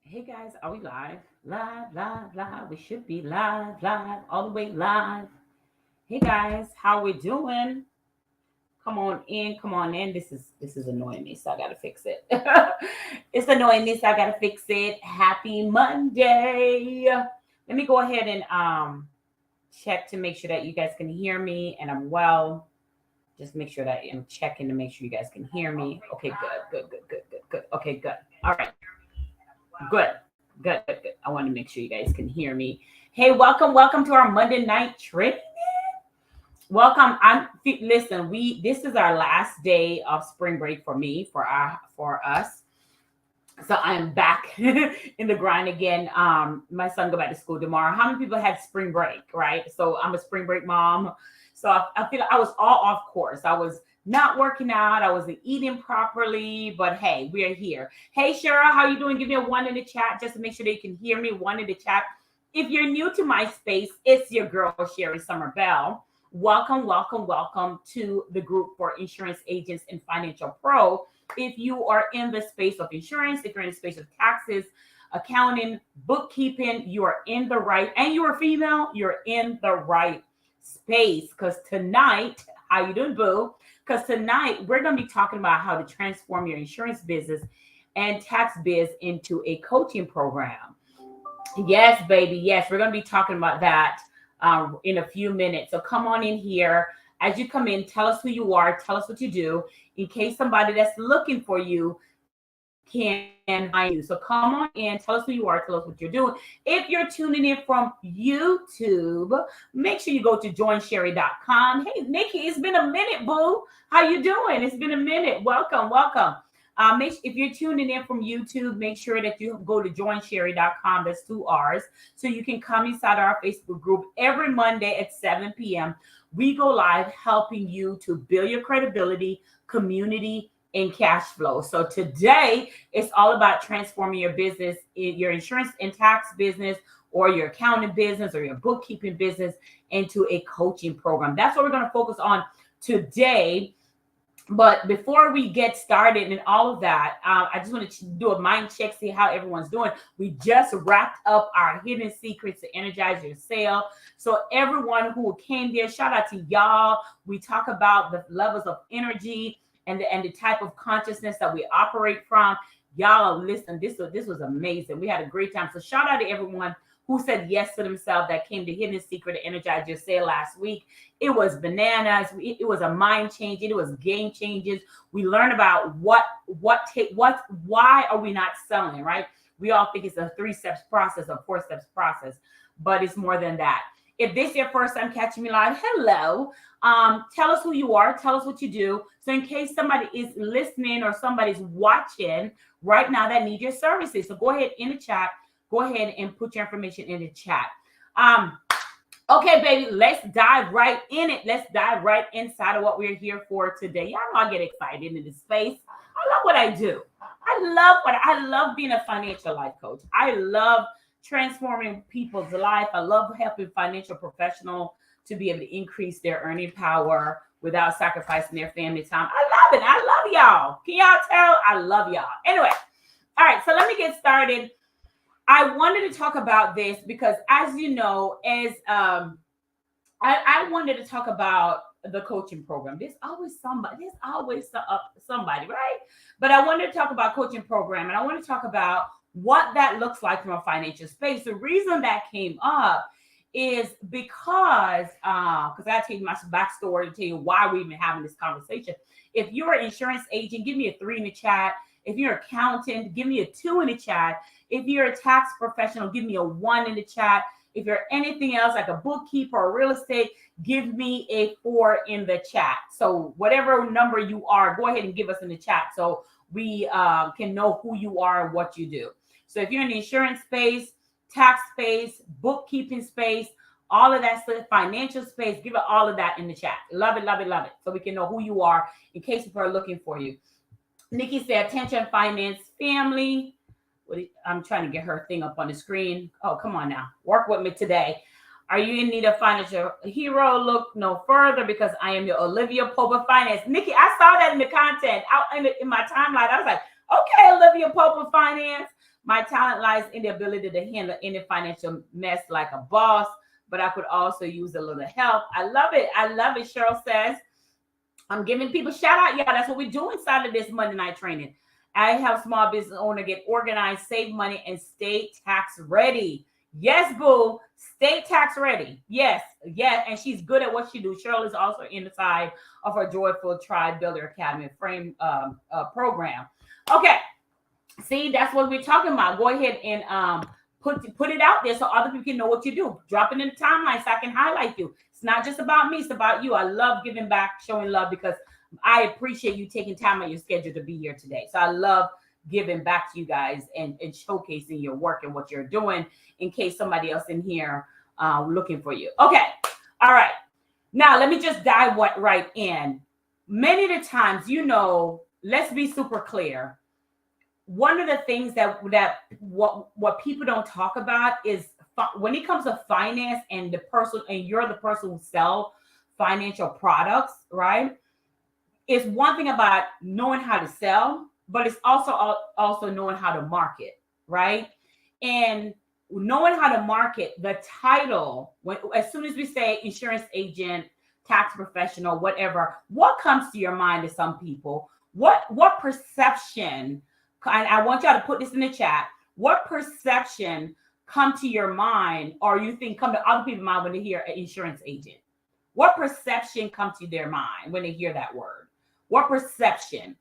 Hey guys, are we live? Live, live, live. We should be live, live, all the way live. Hey guys, how we doing? Come on in, come on in. This is annoying me, so I gotta fix it. It's annoying me, so I gotta fix it. Happy Monday. Let me go ahead and check to make sure that you guys can hear me and I'm well. Just make sure that I'm checking to make sure you guys can hear me. Okay, good. Okay, good. All right. Good, good. I want to make sure you guys can hear me. Hey, welcome to our Monday night training. Welcome. Listen. This is our last day of spring break for me, for us. So I am back in the grind again. My son go back to school tomorrow. How many people had spring break, right? So I'm a spring break mom. So I feel like I was all off course. I was not working out. I wasn't eating properly. But hey, we are here. Hey, Cheryl, how you doing? Give me a one in the chat just to make sure that you can hear me. One in the chat. If you're new to my space, it's your girl, Sherry Summer Bell. Welcome to the group for insurance agents and financial pro. If you are in the space of insurance, if you're in the space of taxes, accounting, bookkeeping, you are in the right, and you're a female, you're in the right space. Because tonight, how you doing, boo? Because tonight we're going to be talking about how to transform your insurance business and tax biz into a coaching program. Yes, baby. Yes, we're going to be talking about that in a few minutes. So come on in here. As you come in, tell us who you are, tell us what you do, in case somebody that's looking for you can find you. So come on in, tell us who you are, tell us what you're doing. If you're tuning in from YouTube, make sure you go to joinsherry.com. Hey, Nikki, it's been a minute, boo. How you doing? It's been a minute. Welcome. If you're tuning in from YouTube, make sure that you go to joinsherry.com. That's 2 R's. So you can come inside our Facebook group every Monday at 7 p.m. We go live helping you to build your credibility, community, and cash flow. So today it's all about transforming your business, your insurance and tax business, or your accounting business, or your bookkeeping business into a coaching program. That's what we're going to focus on today. But before we get started and all of that, I just want to do a mind check, see how everyone's doing. We just wrapped up our hidden secrets to energize your sale. So everyone who came there, shout out to y'all. We talk about the levels of energy and the type of consciousness that we operate from. Y'all, listen, this was amazing. We had a great time. So shout out to everyone who said yes to themselves that came to Hidden Secret to Energize Your Sale last week. It was bananas. It was a mind change. It was game changes. We learned about why are we not selling, right? We all think it's a 3 steps process, a 4 steps process, but it's more than that. If this is your first time catching me live, hello. Tell us who you are. Tell us what you do. So in case somebody is listening or somebody's watching right now that need your services, so go ahead in the chat. Go ahead and put your information in the chat. Okay, baby, let's dive right in it. Let's dive right inside of what we're here for today. Y'all know I get excited in this space. I love what I do. I love being a financial life coach. I love transforming people's life. I love helping financial professionals to be able to increase their earning power without sacrificing their family time. I love it. I love y'all. Can y'all tell? I love y'all. Anyway, all right, so let me get started. I wanted to talk about this because, as you know, I wanted to talk about the coaching program. There's always somebody, right? But I wanted to talk about coaching program, and I want to talk about what that looks like from a financial space. The reason that came up is because I gotta tell you my backstory to tell you why we're even having this conversation. If you're an insurance agent, give me a 3 in the chat. If you're an accountant, give me a 2 in the chat. If you're a tax professional, give me a 1 in the chat. If you're anything else like a bookkeeper or real estate, give me a 4 in the chat. So whatever number you are, go ahead and give us in the chat so we can know who you are and what you do. So if you're in the insurance space, tax space, bookkeeping space, all of that stuff, financial space, give it all of that in the chat. Love it. So we can know who you are in case people are looking for you. Nikki said, attention finance family. I'm trying to get her thing up on the screen. Oh, come on now. Work with me today. Are you in need of financial hero? Look no further because I am your Olivia Pope of Finance. Nikki, I saw that in the content out in my timeline. I was like, okay, Olivia Pope of Finance. My talent lies in the ability to handle any financial mess like a boss, but I could also use a little help. I love it. I love it. Cheryl says, I'm giving people shout out. Yeah, that's what we do inside of this Monday night training. I help small business owner get organized, save money, and stay tax ready. Yes, boo. Stay tax ready. Yes, yes. And she's good at what she do. Cheryl is also inside of her Joyful Tribe Builder Academy frame program. Okay. See, that's what we're talking about. Go ahead and put it out there so other people can know what you do. Drop it in the timeline so I can highlight you. It's not just about me, it's about you. I love giving back, showing love, because I appreciate you taking time on your schedule to be here today. So I love giving back to you guys and showcasing your work and what you're doing in case somebody else in here looking for you. Okay. All right. Now, let me just dive right in. Many of the times, let's be super clear. One of the things that what people don't talk about is when it comes to finance and you're the person who sells financial products, right? It's one thing about knowing how to sell, but it's also knowing how to market, right? And knowing how to market, the title, as soon as we say insurance agent, tax professional, whatever, what comes to your mind to some people? What perception? And I want y'all to put this in the chat. What perception come to your mind, or you think come to other people's mind when they hear an insurance agent? What perception come to their mind when they hear that word? What perception?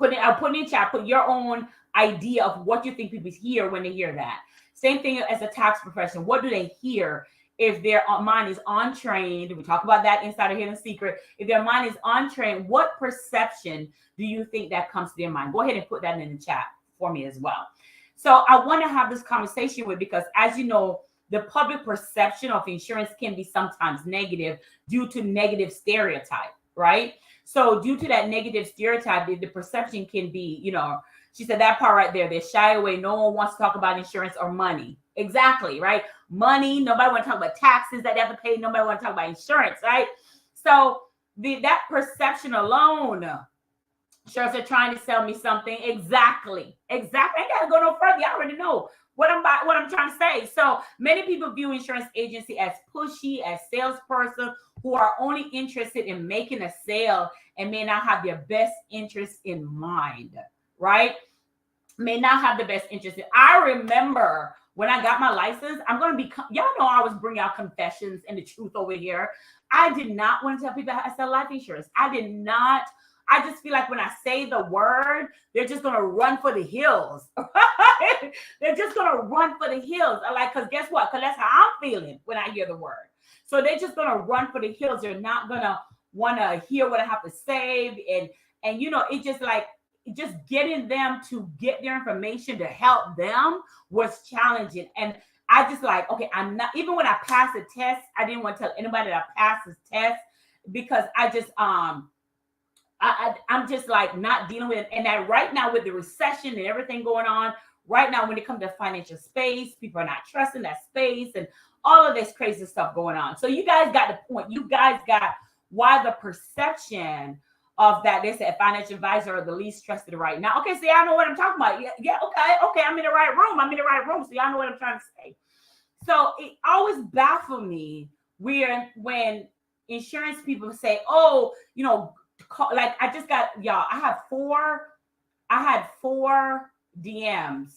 I'll put in the chat. Put your own idea of what you think people hear when they hear that. Same thing as a tax professional. What do they hear if their mind is untrained? We talk about that inside of Hidden Secret. If their mind is untrained, what perception do you think that comes to their mind? Go ahead and put that in the chat for me as well. So I want to have this conversation because as you know, the public perception of insurance can be sometimes negative due to negative stereotype, right? So due to that negative stereotype, the perception can be, she said that part right there, they shy away. No one wants to talk about insurance or money. Exactly, right? Money, nobody want to talk about taxes that they have to pay. Nobody want to talk about insurance, right? So that perception alone, Cheryl said, trying to sell me something. Exactly. I ain't got to go no further. I already know what I'm trying to say. So many people view insurance agency as pushy, as salesperson who are only interested in making a sale and may not have their best interest in mind, right? May not have the best interest. I remember when I got my license, I'm going to be, y'all know I was bringing out confessions and the truth over here. I did not want to tell people how I sell life insurance. I just feel like when I say the word, they're just going to run for the hills. They're just going to run for the hills. Because guess what? Because that's how I'm feeling when I hear the word. So they're just going to run for the hills. They're not going to want to hear what I have to say. And it's just like, just getting them to get their information to help them was challenging. And I just like, okay, I'm not, even when I passed the test, I didn't want to tell anybody that I passed this test because I just, I'm just like not dealing with it. And that right now with the recession and everything going on right now, when it comes to financial space, people are not trusting that space and all of this crazy stuff going on. So you guys got the point. You guys got why the perception of that. They said financial advisor are the least trusted right now. Okay, see, I know what I'm talking about. Yeah, okay. I'm in the right room. So y'all know what I'm trying to say. So it always baffled me when insurance people say, oh, like I just got y'all. I had four DMs,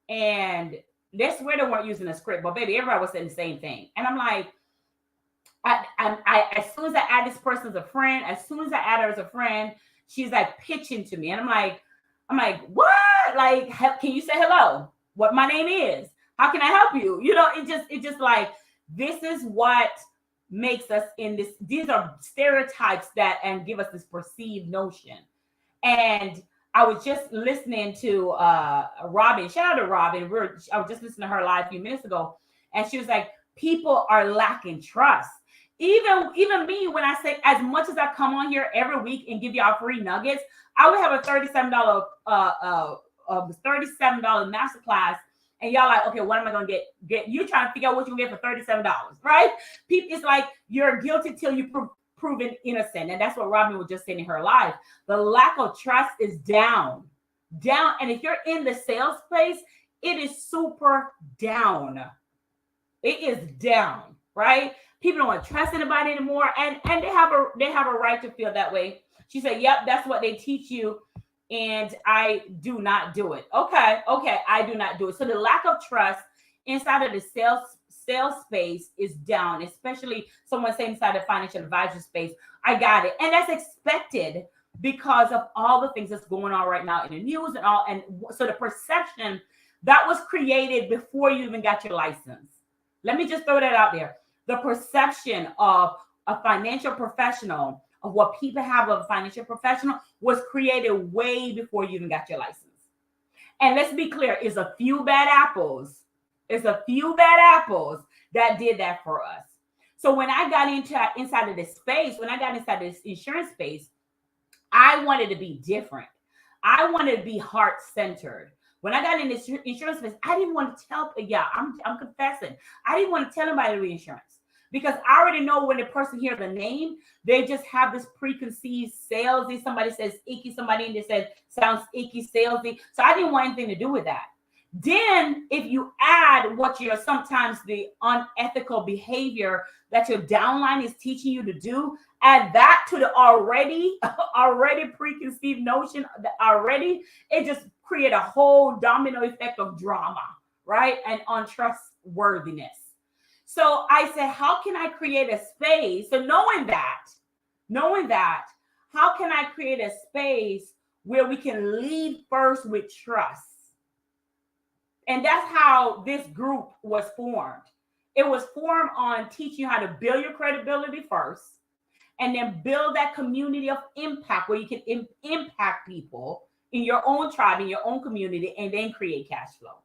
and they swear they weren't using a script, but baby, everybody was saying the same thing. And I'm like, I as soon as I add this person as a friend, her as a friend, she's like pitching to me, and I'm like, what? Like, can you say hello? What my name is? How can I help you? It just like this is what makes us in this. These are stereotypes that and give us this perceived notion. And I was just listening to Robin. Shout out to Robin. I was just listening to her live a few minutes ago, and she was like, people are lacking trust. Even me, when I say as much as I come on here every week and give y'all free nuggets, I would have a $37 masterclass. And y'all like, okay, what am I going to get? You trying to figure out what you can get for $37, right? It's like you're guilty till you proven innocent. And that's what Robin was just saying in her life. The lack of trust is down. And if you're in the sales place, it is super down. It is down, right? People don't want to trust anybody anymore, and they have a right to feel that way. She said, "Yep, that's what they teach you, and I do not do it." Okay, I do not do it. So the lack of trust inside of the sales space is down, especially someone saying inside the financial advisor space. I got it, and that's expected because of all the things that's going on right now in the news and all. And so the perception that was created before you even got your license. Let me just throw that out there. The perception of a financial professional, of what people have of a financial professional, was created way before you even got your license. And let's be clear, it's a few bad apples. It's a few bad apples that did that for us. So when I got inside of this space, when I got inside this insurance space, I wanted to be different. I wanted to be heart-centered. When I got in this insurance business, I didn't want to tell, I'm confessing. I didn't want to tell anybody to do insurance because I already know when the person hears the name, they just have this preconceived salesy. Somebody says icky, somebody in there says sounds icky, salesy. So I didn't want anything to do with that. Then if you add what you're sometimes the unethical behavior that your downline is teaching you to do, add that to the already preconceived notion that already, it just create a whole domino effect of drama, right? And untrustworthiness. So I said, how can I create a space? So knowing that, how can I create a space where we can lead first with trust? And that's how this group was formed. It was formed on teaching you how to build your credibility first, and then build that community of impact where you can impact people in your own tribe, in your own community, and then create cash flow.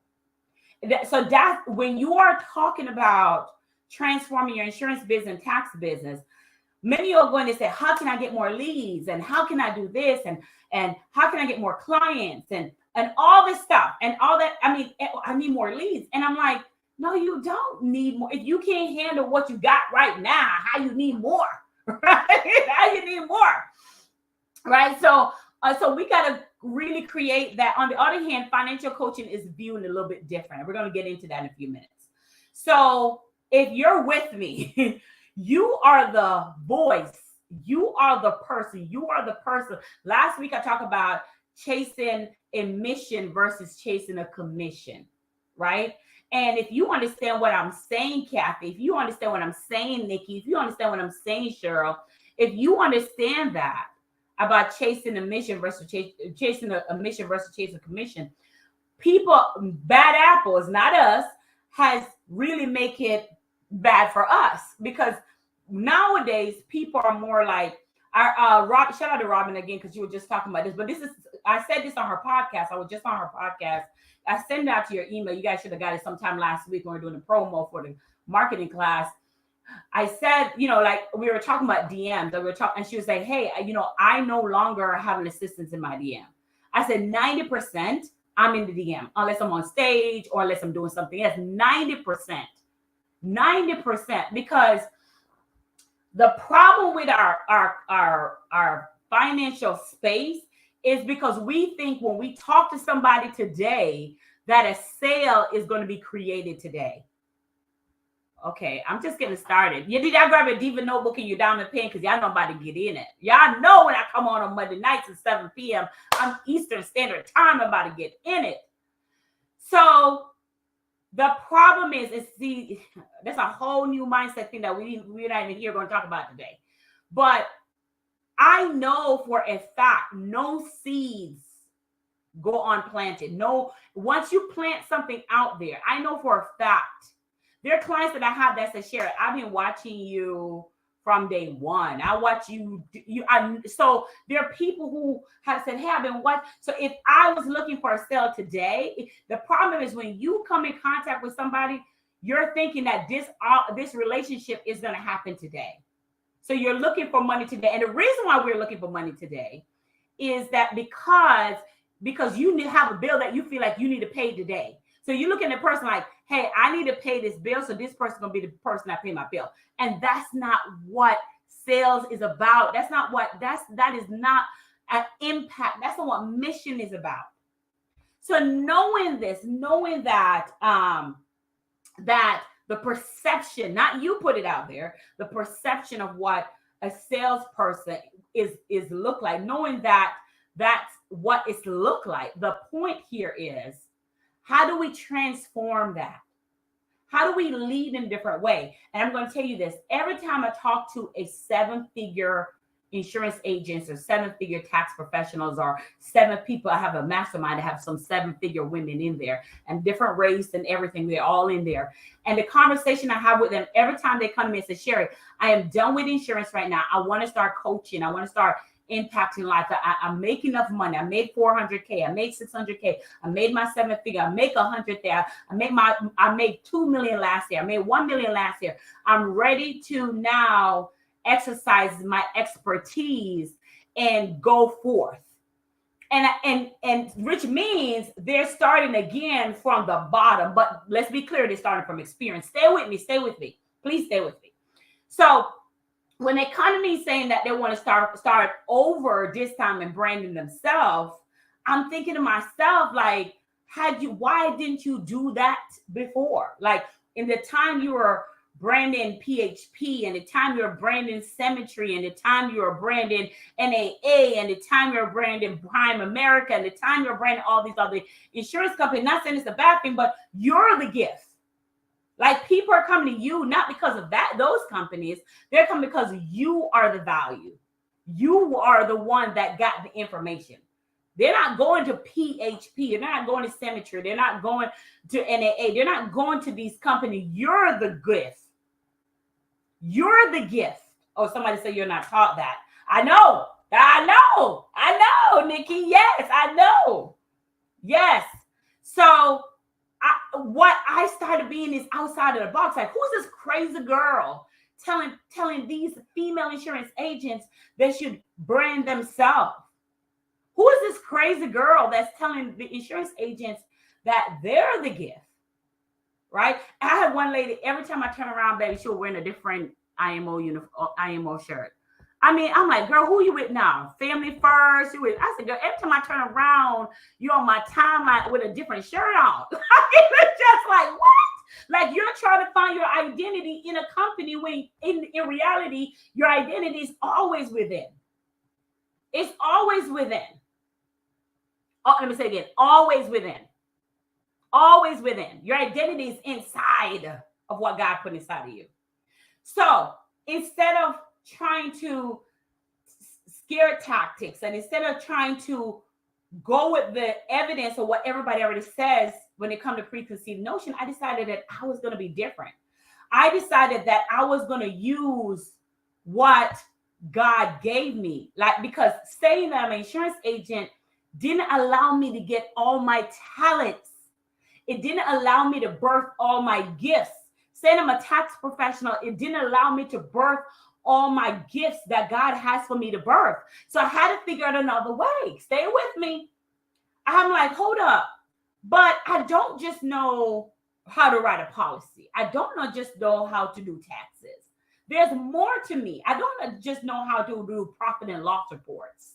So that when you are talking about transforming your insurance business and tax business, many of you are going to say, how can I get more leads? And how can I do this? And how can I get more clients? And all this stuff and all that. I need more leads. And I'm like, no, you don't need more. If you can't handle what you got right now, how you need more? Right? How you need more? Right? So we got to really create that. On the other hand, financial coaching is viewed a little bit different. We're going to get into that in a few minutes. So if you're with me, you are the voice. You are the person. You are the person. Last week, I talked about chasing a mission versus chasing a commission, right? And if you understand what I'm saying, Kathy, if you understand what I'm saying, Nikki, if you understand what I'm saying, Cheryl, if you understand that about chasing a mission versus chasing a mission versus chasing a commission, people, bad apples, not us, has really make it bad for us, because nowadays people are more like Rob. Shout out to Robin again, because you were just talking about this. But I said this on her podcast. I was just on her podcast. I sent it out to your email. You guys should have got it sometime last week when we were doing the promo for the marketing class. I said, like we were talking about DMs. And she was like, hey, I no longer have an assistant in my DM. I said 90% I'm in the DM, unless I'm on stage or unless I'm doing something else. 90%, because the problem with our financial space is because we think when we talk to somebody today that a sale is going to be created today. Okay, I'm just getting started. You need to grab a Diva notebook and your diamond pen, because y'all know I'm about to get in it. Y'all know when I come on Monday nights at 7 p.m. I'm Eastern Standard Time, I'm about to get in it. So the problem is that's a whole new mindset thing that we're not even here going to talk about today. But I know for a fact, no seeds go unplanted. No, once you plant something out there, I know for a fact, there are clients that I have that say, Sharon, I've been watching you from day one. I watch you. So there are people who have said, hey, I've been watching. So if I was looking for a sale today, the problem is when you come in contact with somebody, you're thinking that this relationship is going to happen today. So you're looking for money today. And the reason why we're looking for money today is that because you have a bill that you feel like you need to pay today. So you look at the person like, hey, I need to pay this bill, so this person's going to be the person that pay my bill. And that's not what sales is about. That is not an impact. That's not what mission is about. So knowing this, knowing that that the perception, not you put it out there, the perception of what a salesperson is look like, knowing that that's what it's look like. The point here is, how do we transform that? How do we lead in a different way? And I'm going to tell you this, every time I talk to a 7-figure insurance agents or 7-figure tax professionals or 7 people, I have a mastermind, I have some 7-figure women in there and different race and everything, they're all in there. And the conversation I have with them every time they come to me and say, Sherry, I am done with insurance right now. I want to start coaching. I want to start impacting life. I make enough money. I made 400K. I made 600K. I made my 7-figure. I make 100K. I made 2 million last year. I made 1 million last year. I'm ready to now exercise my expertise and go forth. And which means they're starting again from the bottom. But let's be clear, they're starting from experience. Stay with me. Stay with me. Please stay with me. So when they come to me saying that they want to start over this time and branding themselves, I'm thinking to myself, like, why didn't you do that before? Like, in the time you were branding PHP, and the time you were branding Symmetry, and the time you were branding NAA, and the time you were branding Prime America, and the time you're branding all these other insurance companies, not saying it's a bad thing, but you're the gift. Like, people are coming to you not because of those companies. They're coming because you are the value. You are the one that got the information. They're not going to PHP. They're not going to Symmetry. They're not going to NAA. They're not going to these companies. You're the gift. You're the gift. Oh, somebody say you're not taught that. I know, Nikki. Yes, I know. Yes. So what I started being is outside of the box. Like, who's this crazy girl telling these female insurance agents they should brand themselves? Who is this crazy girl that's telling the insurance agents that they're the gift? Right? I had one lady, every time I turn around, baby, she was wearing a different IMO shirt. I mean, I'm like, girl, who you with now? Family First? You with? I said, girl, every time I turn around, you're on my timeline with a different shirt on. It's just like, what? Like, you're trying to find your identity in a company when in reality, your identity is always within. It's always within. Oh, let me say it again. Always within. Always within. Your identity is inside of what God put inside of you. So instead of trying to scare tactics, and instead of trying to go with the evidence of what everybody already says when it comes to preconceived notion, I decided that I was going to be different. I decided that I was going to use what God gave me. Like, because saying that I'm an insurance agent didn't allow me to get all my talents. It didn't allow me to birth all my gifts. Saying I'm a tax professional, it didn't allow me to birth all my gifts that God has for me to birth. So I had to figure out another way. Stay with me. I'm like, hold up. But I don't just know how to write a policy. I don't just know how to do taxes. There's more to me. I don't just know how to do profit and loss reports.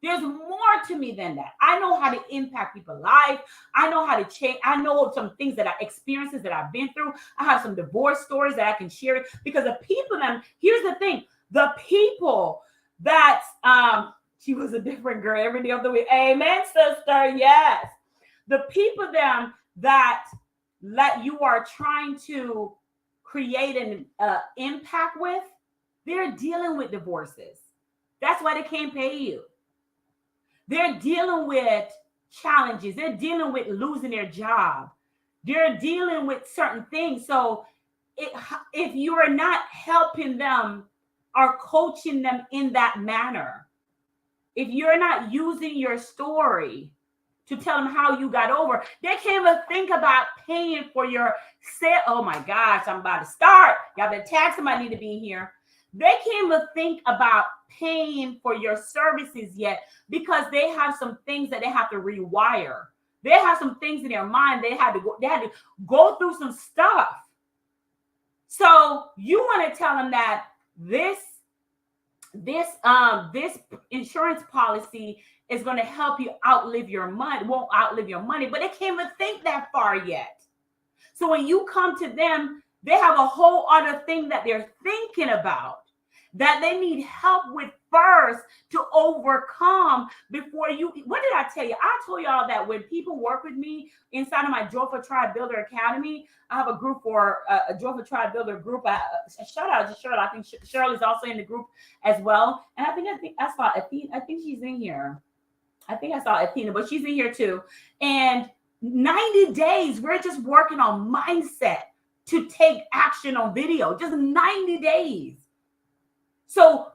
There's more to me than that. I know how to impact people's life. I know how to change. I know some things experiences that I've been through. I have some divorce stories that I can share, because the people here's the thing, the people that, she was a different girl every day of the week. Amen, sister. Yes. The people that you are trying to create an impact with, they're dealing with divorces. That's why they can't pay you. They're dealing with challenges. They're dealing with losing their job. They're dealing with certain things. So if you are not helping them or coaching them in that manner, if you're not using your story to tell them how you got over, they can't even think about paying for your set. Oh my gosh, I'm about to start. Y'all been taxing, somebody need to be here. They can't even think about paying for your services yet, because they have some things that they have to rewire. They have some things in their mind. They had to go through some stuff. So you want to tell them that this insurance policy is going to help you outlive your money, won't outlive your money, but they can't even think that far yet. So when you come to them, they have a whole other thing that they're thinking about that they need help with first to overcome before you. What did I tell you? I told y'all that when people work with me inside of my Joyful Tribe Builder Academy, I have a group for a Joyful Tribe Builder group. Shout out to Cheryl. I think Cheryl is also in the group as well. And I think I saw Athena. I think she's in here. I think I saw Athena, but she's in here too. And 90 days, we're just working on mindset to take action on video. Just 90 days. So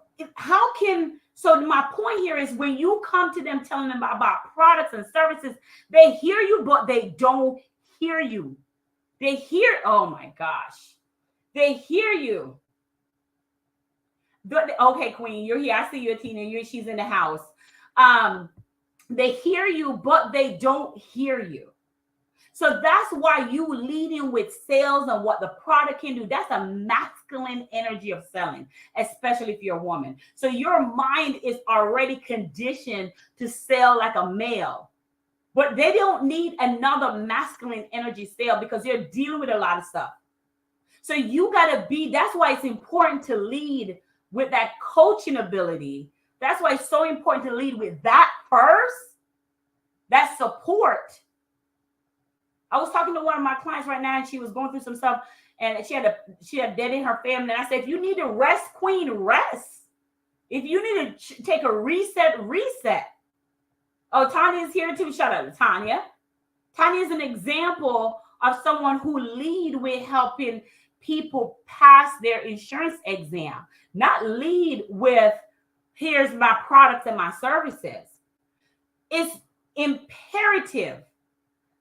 my point here is when you come to them telling them about products and services, they hear you, but they don't hear you. Oh my gosh. They hear you. Okay, Queen, you're here. I see you, Tina. She's in the house. They hear you, but they don't hear you. So that's why you leading with sales and what the product can do. That's a masculine energy of selling, especially if you're a woman. So your mind is already conditioned to sell like a male, but they don't need another masculine energy sale because they're dealing with a lot of stuff. So you got to that's why it's important to lead with that coaching ability. That's why it's so important to lead with that first, that support. I was talking to one of my clients right now, and she was going through some stuff, and she had dead in her family. And I said, if you need to rest, Queen, rest. If you need to take a reset. Oh, Tanya is here too. Shout out to Tanya. Tanya is an example of someone who lead with helping people pass their insurance exam, not lead with here's my products and my services. It's imperative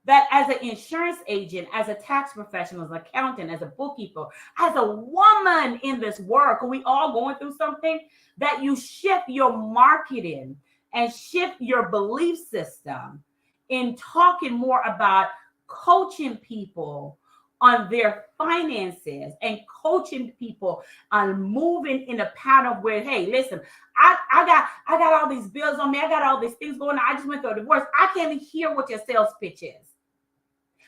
that as an insurance agent, as a tax professional, as an accountant, as a bookkeeper, as a woman in this work, we all going through something, that you shift your marketing and shift your belief system in talking more about coaching people on their finances and coaching people on moving in a pattern where, hey, listen, I got all these bills on me. I got all these things going on. I just went through a divorce. I can't even hear what your sales pitch is.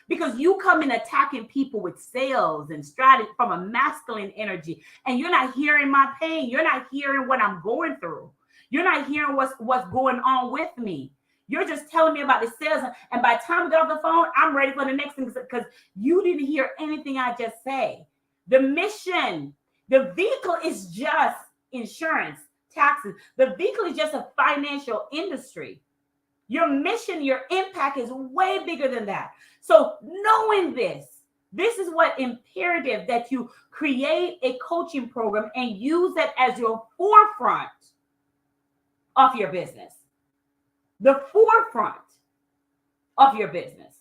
Because you come in attacking people with sales and strategy from a masculine energy, and you're not hearing my pain. You're not hearing what I'm going through. You're not hearing what's going on with me. You're just telling me about the sales. And by the time we get off the phone, I'm ready for the next thing because you didn't hear anything I just say. The mission, the vehicle is just insurance, taxes. The vehicle is just a financial industry. Your mission, your impact is way bigger than that. So knowing this is what imperative that you create a coaching program and use that as your forefront of your business. The forefront of your business.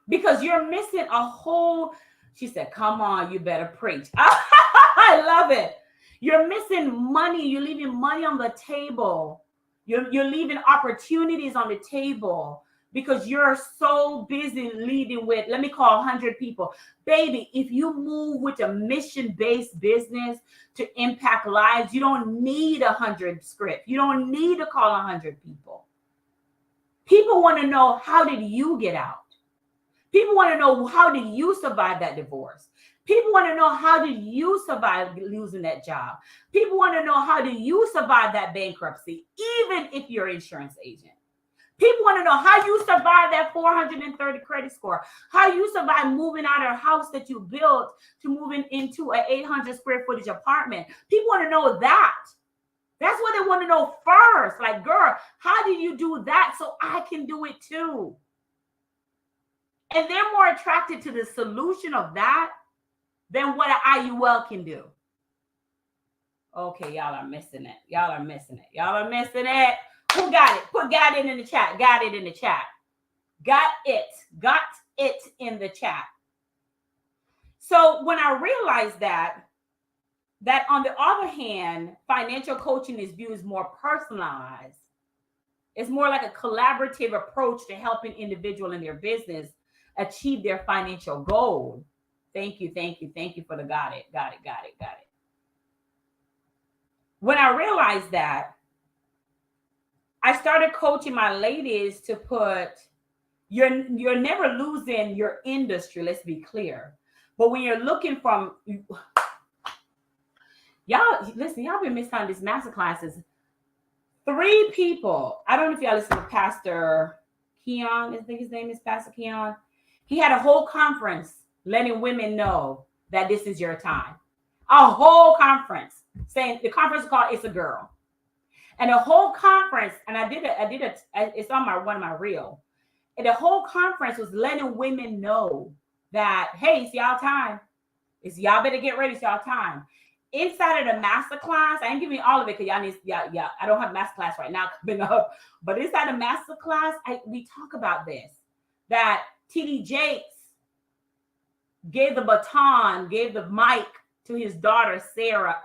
Because you're missing a whole, she said, come on, you better preach. I love it. You're missing money. You're leaving money on the table. You're leaving opportunities on the table because you're so busy leading with, let me call 100 people. Baby, if you move with a mission-based business to impact lives, you don't need 100 scripts. You don't need to call 100 people. People want to know, how did you get out? People want to know, how did you survive that divorce? People want to know, how did you survive losing that job? People want to know, how did you survive that bankruptcy, even if you're an insurance agent? People want to know how you survived that 430 credit score, how you survived moving out of a house that you built to moving into an 800 square footage apartment. People want to know that. That's what they want to know first. Like, girl, how did you do that so I can do it too? And they're more attracted to the solution of that than what an IUL can do. Okay, y'all are missing it. Y'all are missing it. Y'all are missing it. Who got it? Got it in the chat. Got it in the chat. Got it. Got it in the chat. So when I realized that on the other hand, financial coaching is viewed as more personalized. It's more like a collaborative approach to helping individual in their business achieve their financial goal. Thank you for the got it. When I realized that, I started coaching my ladies to put, you're never losing your industry, let's be clear. But when you're looking from, y'all, listen, y'all been missing on these master classes. 3 people, I don't know if y'all listen to Pastor Keon, I think his name is Pastor Keon. He had a whole conference letting women know that this is your time. A whole conference saying, the conference is called It's a Girl. And the whole conference, and I did it, it's on one of my reel. And the whole conference was letting women know that, hey, it's y'all time. It's y'all better get ready, it's y'all time. Inside of the master class, I ain't giving you all of it because y'all need, yeah, I don't have master class right now coming up. But inside the master class, we talk about this, that TD Jakes gave the baton, gave the mic to his daughter, Sarah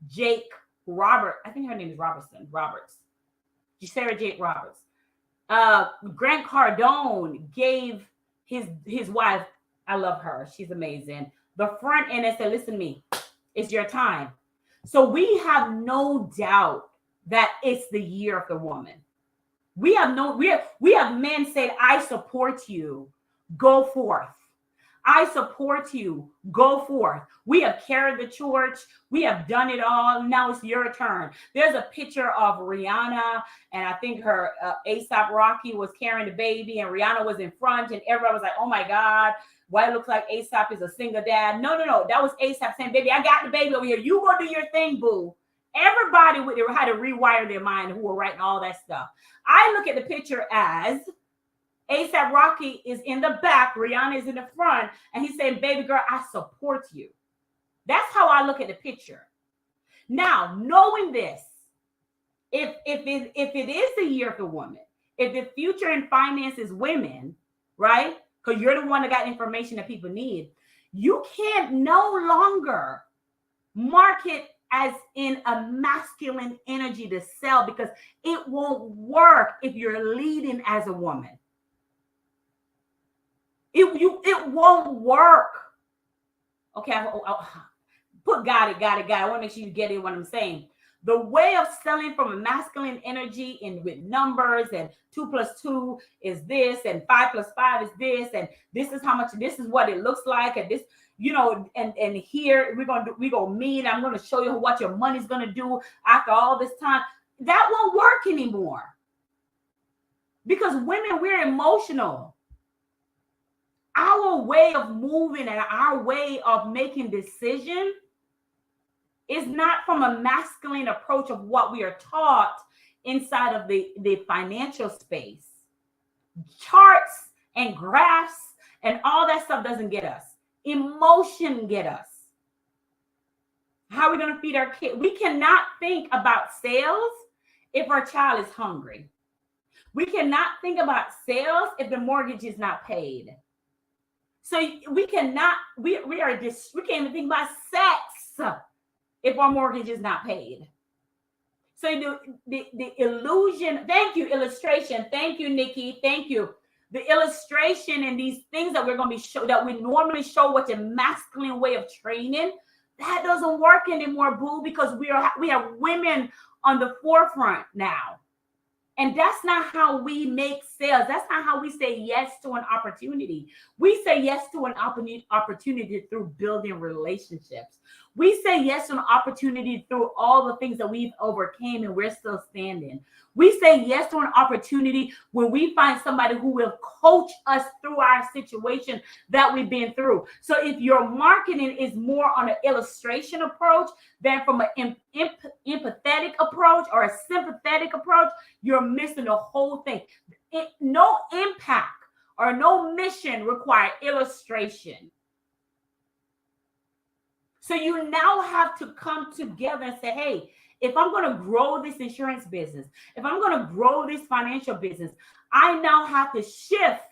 Jake Robert. I think her name is Roberts. Sarah Jake Roberts. Grant Cardone gave his wife, I love her, she's amazing, the front end and said, listen to me, it's your time. So we have no doubt that it's the year of the woman. We have men said, I support you, go forth. I support you, go forth. We have carried the torch. We have done it all. Now it's your turn. There's a picture of Rihanna, and I think her A$AP Rocky was carrying the baby, and Rihanna was in front, and everybody was like, oh my God, why it looks like A$AP is a single dad. No. That was A$AP saying, baby, I got the baby over here. You go do your thing, boo. Everybody had to rewire their mind who were writing all that stuff. I look at the picture as A$AP Rocky is in the back, Rihanna is in the front, and he's saying, baby girl, I support you. That's how I look at the picture. Now, knowing this, if it is the year of the woman, if the future in finance is women, right? Because you're the one that got information that people need, you can't no longer market as in a masculine energy to sell, because it won't work if you're leading as a woman. It won't work. Okay, got it. I want to make sure you get it what I'm saying. The way of selling from a masculine energy and with numbers, and 2 + 2 is this, and 5 + 5 is this, and this is how much, this is what it looks like, and this, and here we're gonna meet. I'm gonna show you what your money's gonna do after all this time. That won't work anymore, because women, we're emotional. Our way of moving and our way of making decisions is not from a masculine approach of what we are taught inside of the financial space. Charts and graphs and all that stuff doesn't get us. Emotion get us. How are we going to feed our kid? We cannot think about sales if our child is hungry. We cannot think about sales if the mortgage is not paid. So we cannot, we can't even think about sex if our mortgage is not paid. So the illusion, thank you, illustration. Thank you, Nikki. Thank you. The illustration and these things that we're going to be that we normally show what's a masculine way of training, that doesn't work anymore, boo, because we have women on the forefront now. And that's not how we make sales. That's not how we say yes to an opportunity. We say yes to an opportunity through building relationships. We say yes to an opportunity through all the things that we've overcame and we're still standing. We say yes to an opportunity when we find somebody who will coach us through our situation that we've been through. So if your marketing is more on an illustration approach than from an empathetic approach or a sympathetic approach, you're missing the whole thing. No impact or no mission require illustration. So you now have to come together and say, hey, if I'm going to grow this insurance business, if I'm going to grow this financial business, I now have to shift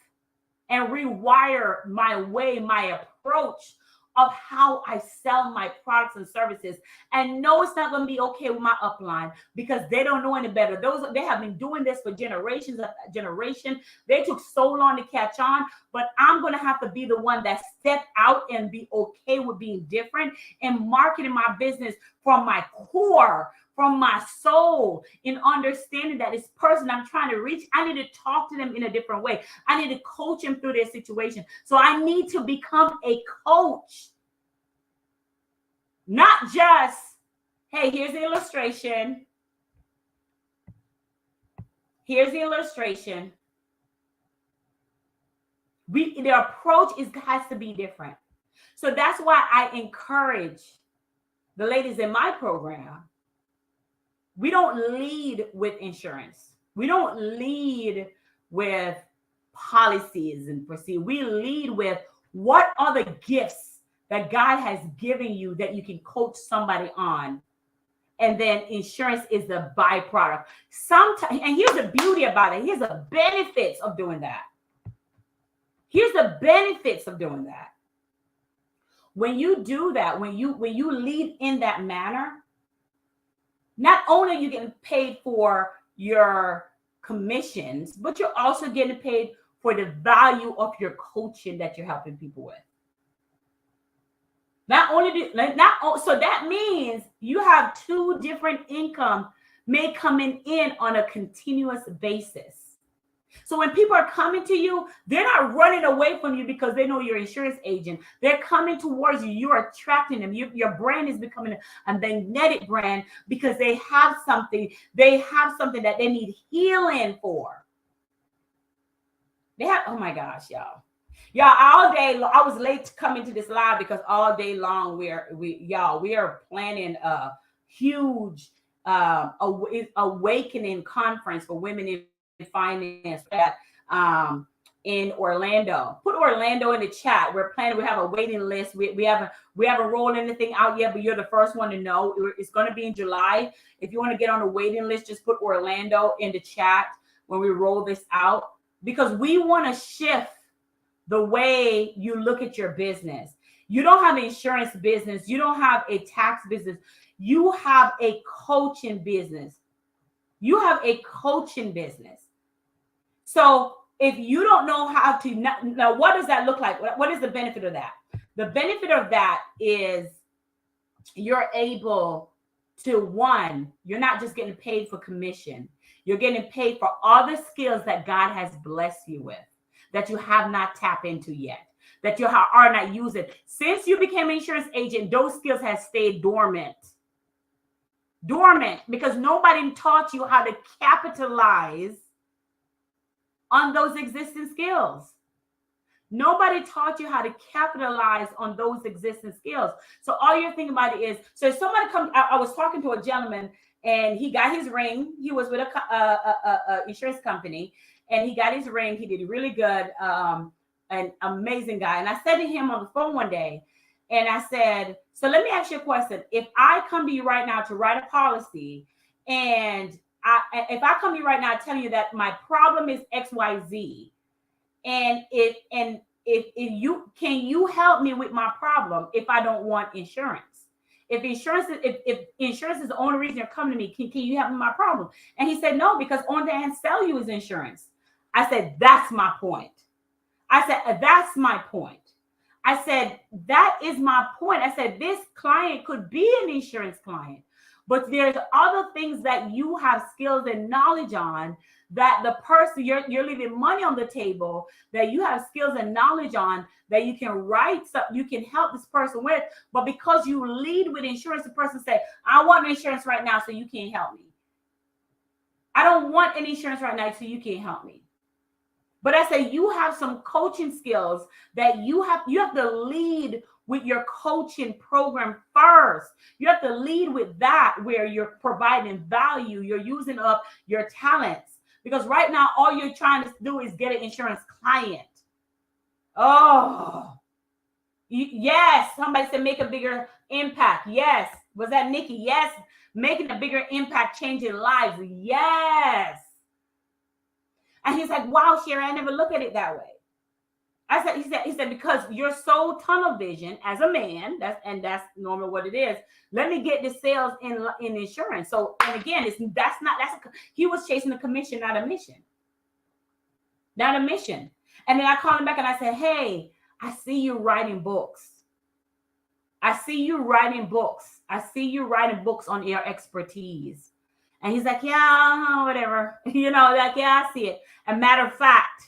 and rewire my way, my approach of how I sell my products and services. And no, it's not going to be okay with my upline because they don't know any better. They have been doing this for generations of generation. They took so long to catch on, but I'm going to have to be the one that step out and be okay with being different and marketing my business from my core, from my soul, in understanding that this person I'm trying to reach, I need to talk to them in a different way. I need to coach them through their situation. So I need to become a coach. Not just, hey, here's the illustration. Here's the illustration. The approach has to be different. So that's why I encourage the ladies in my program. We don't lead with insurance. We don't lead with policies and procedures. We lead with what are the gifts that God has given you that you can coach somebody on. And then insurance is the byproduct. Sometimes, and here's the beauty about it. Here's the benefits of doing that. Here's the benefits of doing that. When you do that, when you lead in that manner, not only are you getting paid for your commissions, but you're also getting paid for the value of your coaching that you're helping people with. So that means you have two different income may coming in on a continuous basis. So when people are coming to you, they're not running away from you because they know you're an insurance agent. They're coming towards you. You're attracting them. Your brand is becoming a magnetic brand because they have something. They have something that they need healing for. They have, oh my gosh, y'all. Y'all, all day, I was late to come into this live because all day long we are planning a huge awakening conference for women in finance in Orlando. Put Orlando in the chat. We're planning. We have a waiting list. We haven't rolled anything out yet, but you're the first one to know. It's going to be in July. If you want to get on the waiting list, just put Orlando in the chat when we roll this out, because we want to shift the way you look at your business. You don't have an insurance business. You don't have a tax business. You have a coaching business. You have a coaching business. So if you don't know how to, now what does that look like? What is the benefit of that? The benefit of that is you're able to, one, you're not just getting paid for commission. You're getting paid for all the skills that God has blessed you with, that you have not tapped into yet, that you are not using. Since you became an insurance agent, those skills have stayed dormant. Because nobody taught you how to capitalize on those existing skills. Nobody taught you how to capitalize on those existing skills. So all you're thinking about it is, so if somebody comes, I was talking to a gentleman and he got his ring. He was with a insurance company and he got his ring. He did really good, an amazing guy. And I said to him on the phone one day, and I said, so let me ask you a question. If I come to you right now to write a policy, and if I come to you right now telling you that my problem is XYZ, and if you can you help me with my problem if I don't want insurance? If insurance is the only reason you're coming to me, can you help me with my problem? And he said, no, because only thing I can sell you is insurance. I said, that's my point. I said, that's my point. I said, that is my point. I said, this client could be an insurance client, but there's other things that you have skills and knowledge on that the person you're leaving money on the table that you have skills and knowledge on that you can write something, you can help this person with. But because you lead with insurance, the person say, I want insurance right now, so you can't help me. I don't want any insurance right now, so you can't help me. But I say you have some coaching skills that you have to lead with your coaching program first. You have to lead with that where you're providing value, you're using up your talents. Because right now, all you're trying to do is get an insurance client. Oh, yes. Somebody said make a bigger impact. Yes. Was that Nikki? Yes. Making a bigger impact, changing lives. Yes. And he's like, wow, Sherry, I never look at it that way. He said, because you're so tunnel vision as a man, that's normally what it is. Let me get the sales in insurance. So, and again, he was chasing a commission, not a mission. Not a mission. And then I called him back and I said, hey, I see you writing books. I see you writing books. I see you writing books on your expertise. And he's like, yeah, whatever. Like, yeah, I see it. A matter of fact,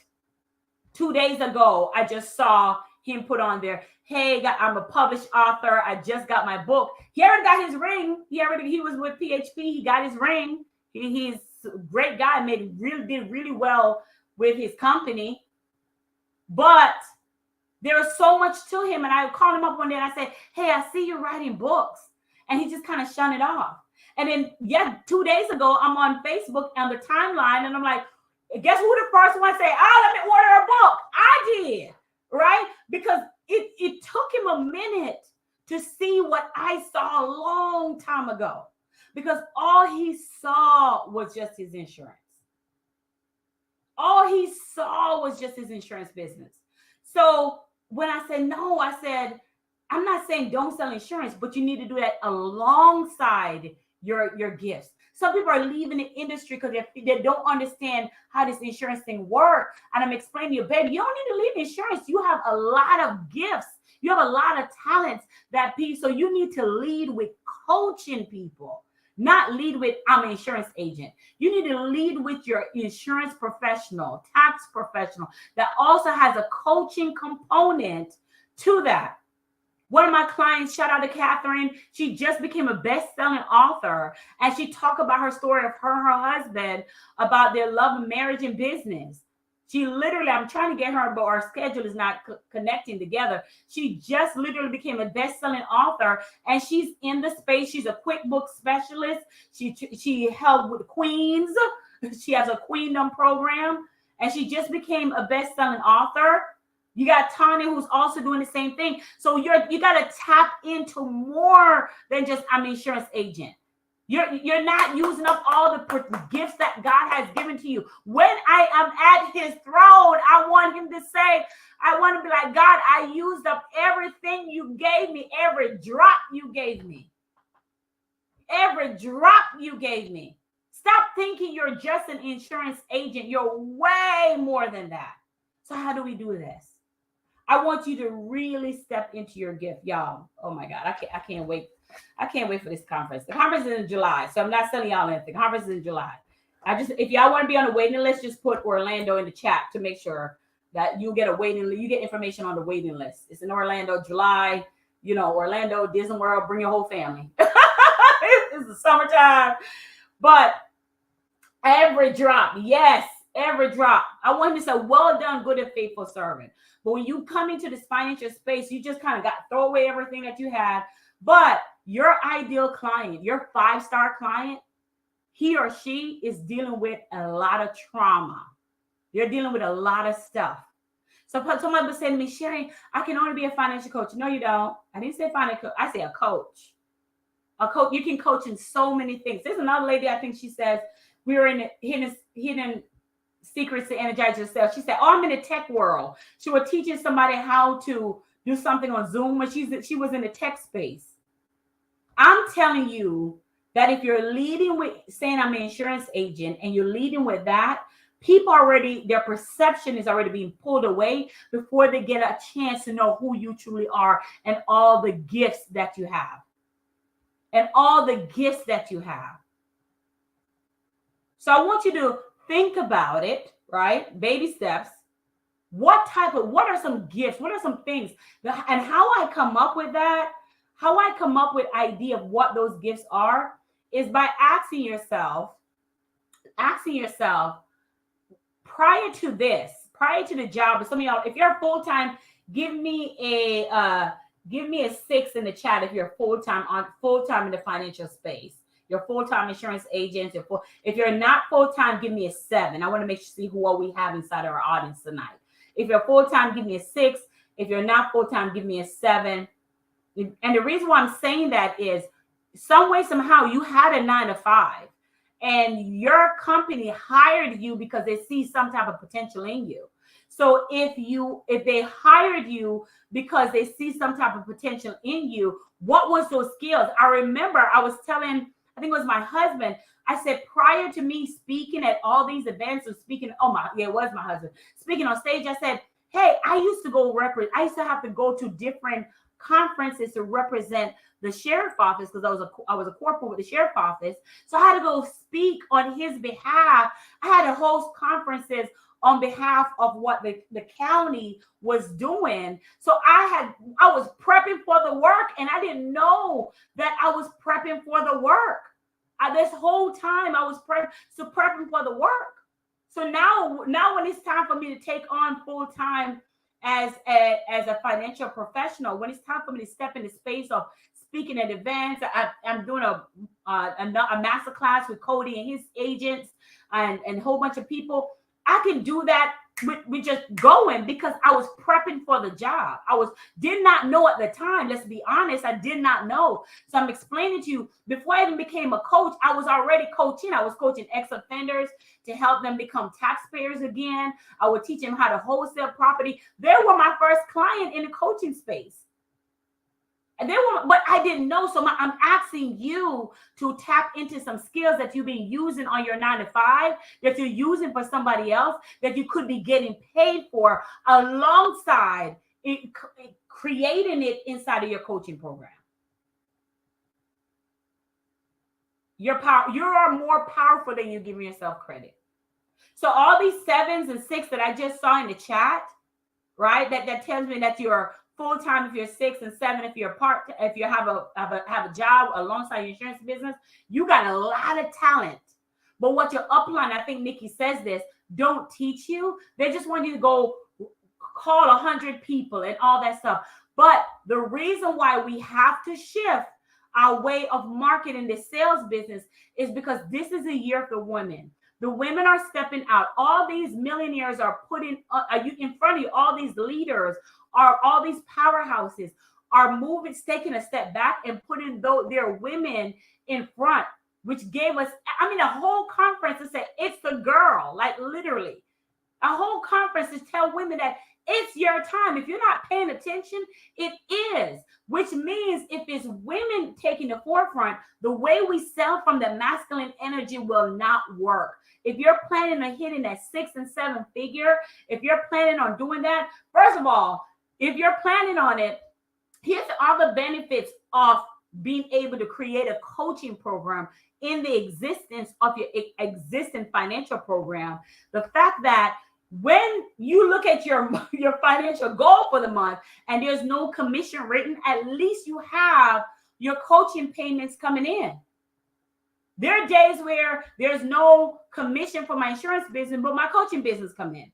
2 days ago, I just saw him put on there, hey, I'm a published author. I just got my book. He already got his ring. He was with PHP. He got his ring. He's a great guy. Did really well with his company. But there was so much to him. And I called him up one day and I said, hey, I see you're writing books. And he just kind of shunned it off. And then, 2 days ago, I'm on Facebook on the timeline, and I'm like, guess who the first one say, let me order a book? I did, right? Because it took him a minute to see what I saw a long time ago. Because all he saw was just his insurance. All he saw was just his insurance business. So when I said no, I said, I'm not saying don't sell insurance, but you need to do that alongside your gifts. Some people are leaving the industry because they don't understand how this insurance thing works. And I'm explaining to you, baby, you don't need to leave insurance. You have a lot of gifts. You have a lot of talents so you need to lead with coaching people, not lead with, I'm an insurance agent. You need to lead with your insurance professional, tax professional that also has a coaching component to that. One of my clients, shout out to Catherine, she just became a best-selling author, and she talked about her story of her and her husband, about their love and marriage and business. She literally, I'm trying to get her, but our schedule is not connecting together. She just literally became a best-selling author, and she's in the space. She's a QuickBooks specialist. She helped with queens. She has a queendom program, and she just became a best-selling author. You got Tanya, who's also doing the same thing. So you got to tap into more than just, I'm an insurance agent. You're not using up all the gifts that God has given to you. When I am at his throne, I want him to say, I want to be like, God, I used up everything you gave me, every drop you gave me. Every drop you gave me. Stop thinking you're just an insurance agent. You're way more than that. So how do we do this? I want you to really step into your gift, y'all. Oh my God, I can't wait. I can't wait for this conference. The conference is in July, so I'm not selling y'all anything. The conference is in July. If y'all want to be on the waiting list, just put Orlando in the chat to make sure that you get a waiting list. You get information on the waiting list. It's in Orlando, July. Orlando, Disney World. Bring your whole family. It's the summertime, but every drop, yes. Every drop. I want him to say, well done, good and faithful servant. But when you come into this financial space, you just kind of got to throw away everything that you had. But your ideal client, your 5-star client, he or she is dealing with a lot of trauma. They're dealing with a lot of stuff. So somebody was saying to me, Sherry, I can only be a financial coach. No, you don't. I didn't say financial coach. I say a coach. A coach, you can coach in so many things. There's another lady, I think she says, we were in hidden secrets to energize yourself. She said, I'm in the tech world. She was teaching somebody how to do something on Zoom, and she was in the tech space. I'm telling you that if you're leading with saying I'm an insurance agent and you're leading with that, people their perception is already being pulled away before they get a chance to know who you truly are and all the gifts that you have. So I want you to think about it, right? Baby steps. What are some gifts? What are some things? And how I come up with that, how I come up with idea of what those gifts are is by asking yourself, prior to the job, some of y'all, if you're full-time, give me a 6 in the chat if you're full-time in the financial space. You're full-time insurance agents. If you're not full-time, give me a 7. I want to make sure see who all we have inside of our audience tonight. If you're full-time, give me a 6. If you're not full-time, give me a 7. And the reason why I'm saying that is some way, somehow you had a 9 to 5 and your company hired you because they see some type of potential in you. So if they hired you because they see some type of potential in you, what was those skills? I remember I was telling, I think it was my husband, I said, prior to me speaking at all these events or speaking, it was my husband, speaking on stage, I said, hey, I used to have to go to different conferences to represent the sheriff office because I was a corporal with the sheriff office. So I had to go speak on his behalf. I had to host conferences on behalf of what the county was doing. So I was prepping for the work, and I didn't know that I was prepping for the work. This whole time I was prepping for the work. So now when it's time for me to take on full time as a financial professional, when it's time for me to step in the space of speaking at events, I'm doing a master class with Cody and his agents and a whole bunch of people. I can do that with just going because I was prepping for the job. Did not know at the time. Let's be honest, I did not know. So I'm explaining to you, before I even became a coach, I was already coaching. I was coaching ex-offenders to help them become taxpayers again. I would teach them how to wholesale property. They were my first client in the coaching space. But I didn't know. So I'm asking you to tap into some skills that you've been using on your 9-to-5, that you're using for somebody else, that you could be getting paid for alongside creating it inside of your coaching program. You are more powerful than you give yourself credit. So all these 7s and 6 that I just saw in the chat, right? That tells me that you're full-time if you're 6 and 7 if you're if you have a job alongside your insurance business. You got a lot of talent, but what your upline, I think Nikki says this, don't teach you. They just want you to go call 100 people and all that stuff. But the reason why we have to shift our way of marketing the sales business is because this is a year for women. The women are stepping out. All these millionaires are putting you in front of you. All these leaders all these powerhouses are moving, taking a step back and putting their women in front, which gave us, a whole conference to say, it's the girl, like literally. A whole conference to tell women that it's your time. If you're not paying attention, it is, which means if it's women taking the forefront, the way we sell from the masculine energy will not work. If you're planning on hitting that 6 and 7 figure, if you're planning on doing that, first of all, if you're planning on it, here's all the benefits of being able to create a coaching program in the existence of your existing financial program. The fact that when you look at your financial goal for the month and there's no commission written, at least you have your coaching payments coming in. There are days where there's no commission for my insurance business, but my coaching business come in.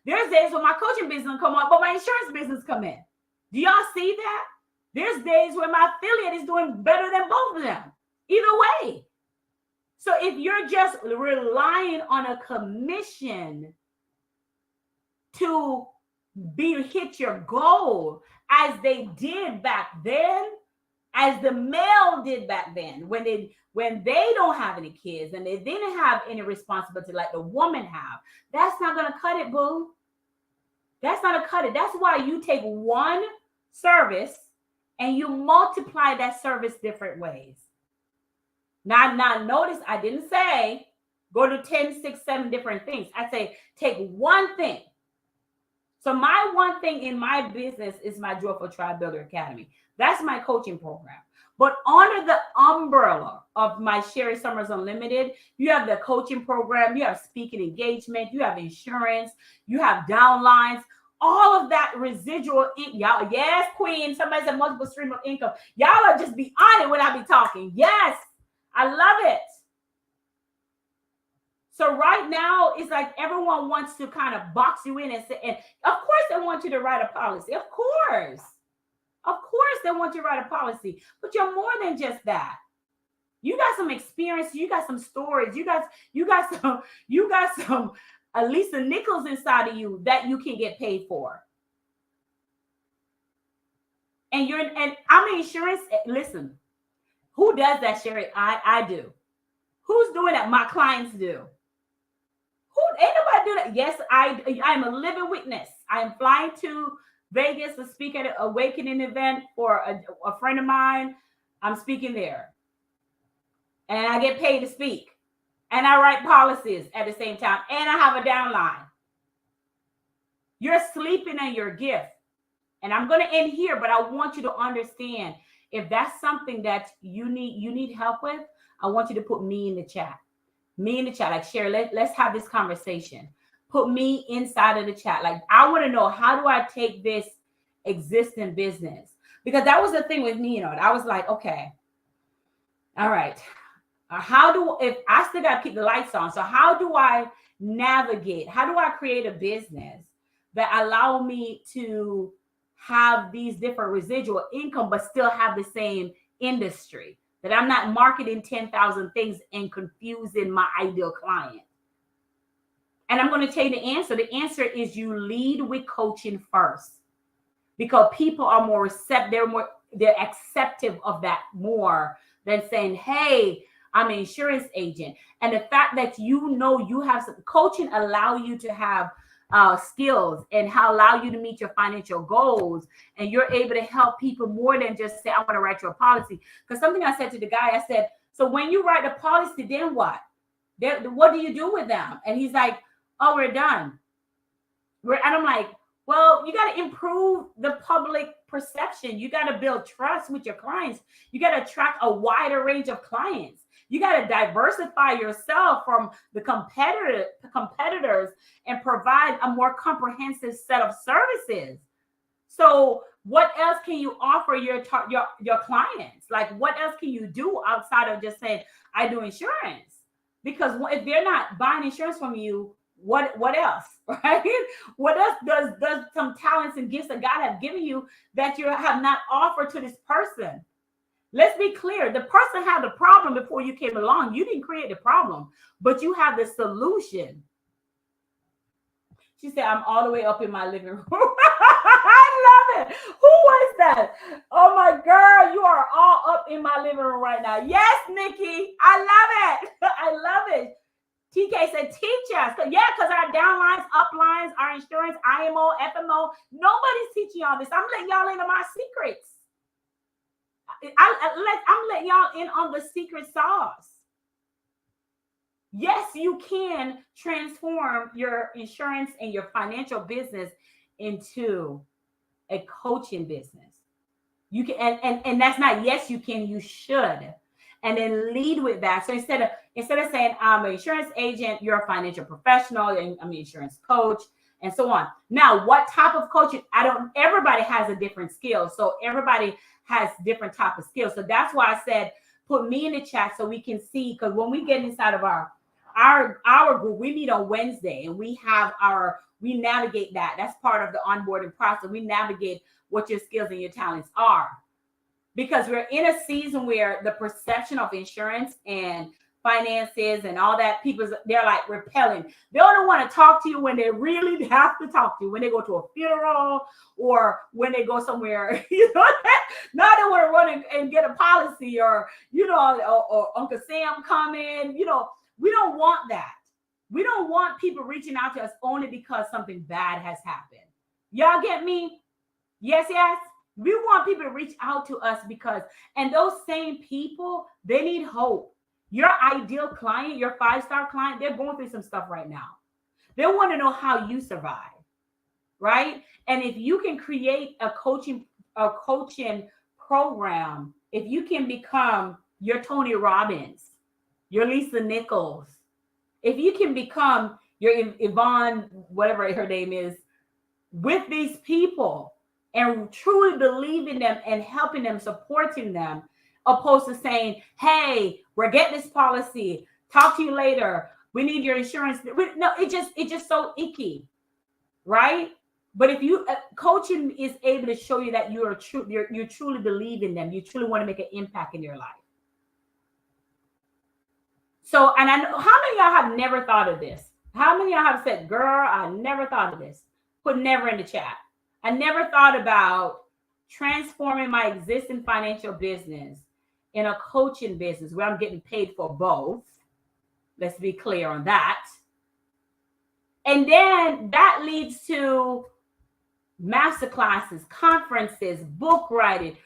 There's days when my coaching business come up, but my insurance business come in. Do y'all see that? There's days where my affiliate is doing better than both of them. Either way. So if you're just relying on a commission to hit your goal, as they did back then, as the male did back then, when they don't have any kids and they didn't have any responsibility like the woman have, that's not going to cut it, boo. That's not going to cut it. That's why you take one service and you multiply that service different ways. Now notice I didn't say go to 10, 6, 7 different things. I say take one thing. So my one thing in my business is my Joyful Tribe Builder Academy. That's my coaching program. But under the umbrella of my Sherry Summers Unlimited, you have the coaching program, you have speaking engagement, you have insurance, you have downlines, all of that residual. Y'all, yes, queen. Somebody said multiple stream of income. Y'all are just be on it when I be talking. Yes, I love it. So right now, it's like everyone wants to kind of box you in and say, and of course they want you to write a policy. Of course they want you to write a policy, but you're more than just that. You got some experience. You got some stories. You got some Lisa Nichols inside of you that you can get paid for. And I'm insurance. Listen, who does that, Sherry? I do. Who's doing that? My clients do. Ain't nobody do that? Yes, I'm a living witness. I am flying to Vegas to speak at an awakening event for a friend of mine. I'm speaking there. And I get paid to speak. And I write policies at the same time. And I have a downline. You're sleeping on your gift. And I'm going to end here, but I want you to understand, if that's something that you need help with, I want you to put me in the chat. Me in the chat, like, share, let's have this conversation. Put me inside of the chat. Like, I want to know, how do I take this existing business? Because that was the thing with me, I was like, okay, all right, if I still got to keep the lights on, so how do I navigate? How do I create a business that allow me to have these different residual income, but still have the same industry, that I'm not marketing 10,000 things and confusing my ideal client? And I'm going to tell you the answer. The answer is you lead with coaching first, because people are more receptive. They're acceptive of that more than saying, hey, I'm an insurance agent. And the fact that you have some coaching allow you to have skills and allow you to meet your financial goals. And you're able to help people more than just say, I want to write you a policy. Because something I said to the guy, I said, so when you write a policy, then what? What do you do with them? And he's like, oh, we're done. And I'm like, well, you got to improve the public perception. You got to build trust with your clients. You got to attract a wider range of clients. You got to diversify yourself from the competitors and provide a more comprehensive set of services. So what else can you offer your clients? Like, what else can you do outside of just saying, I do insurance? Because if they're not buying insurance from you, what else, right? What else does some talents and gifts that God have given you that you have not offered to this person? Let's be clear. The person had the problem before you came along. You didn't create the problem, but you have the solution. She said, I'm all the way up in my living room. I love it. Who was that? Oh, my girl, you are all up in my living room right now. Yes, Nikki. I love it. I love it. TK said, teach us. Yeah, because our downlines, uplines, our insurance, IMO, FMO, nobody's teaching y'all this. I'm letting y'all into my secrets. I'm letting y'all in on the secret sauce. Yes, you can transform your insurance and your financial business into a coaching business. You can, and that's not yes, you can, you should. And then lead with that. So instead of saying I'm an insurance agent, you're a financial professional, and I'm an insurance coach, and so on. Now, what type of coaching? Everybody has a different skill. So everybody has different type of skills. So that's why I said, put me in the chat so we can see, because when we get inside of our group, we meet on Wednesday and we navigate that. That's part of the onboarding process. We navigate what your skills and your talents are. Because we're in a season where the perception of insurance and finances and all that, they're like repelling. They don't want to talk to you when they really have to talk to you, when they go to a funeral or when they go somewhere, now they want to run and get a policy, or Uncle Sam come in. We don't want that. We don't want people reaching out to us only because something bad has happened. Y'all get me? Yes. We want people to reach out to us and those same people, they need hope. Your ideal client, your 5-star client, they're going through some stuff right now. They want to know how you survive, right? And if you can create a coaching program, if you can become your Tony Robbins, your Lisa Nichols, if you can become your Yvonne, whatever her name is, with these people, and truly believe in them and helping them, supporting them, opposed to saying, hey, we're getting this policy, talk to you later, we need your insurance. No, it's just so icky, right? But if you coaching is able to show you that you truly believe in them, you truly want to make an impact in your life. So, and I know how many of y'all have never thought of this? How many of y'all have said, girl, I never thought of this? Put never in the chat. I never thought about transforming my existing financial business in a coaching business where I'm getting paid for both. Let's be clear on that. And then that leads to masterclasses, conferences, book writing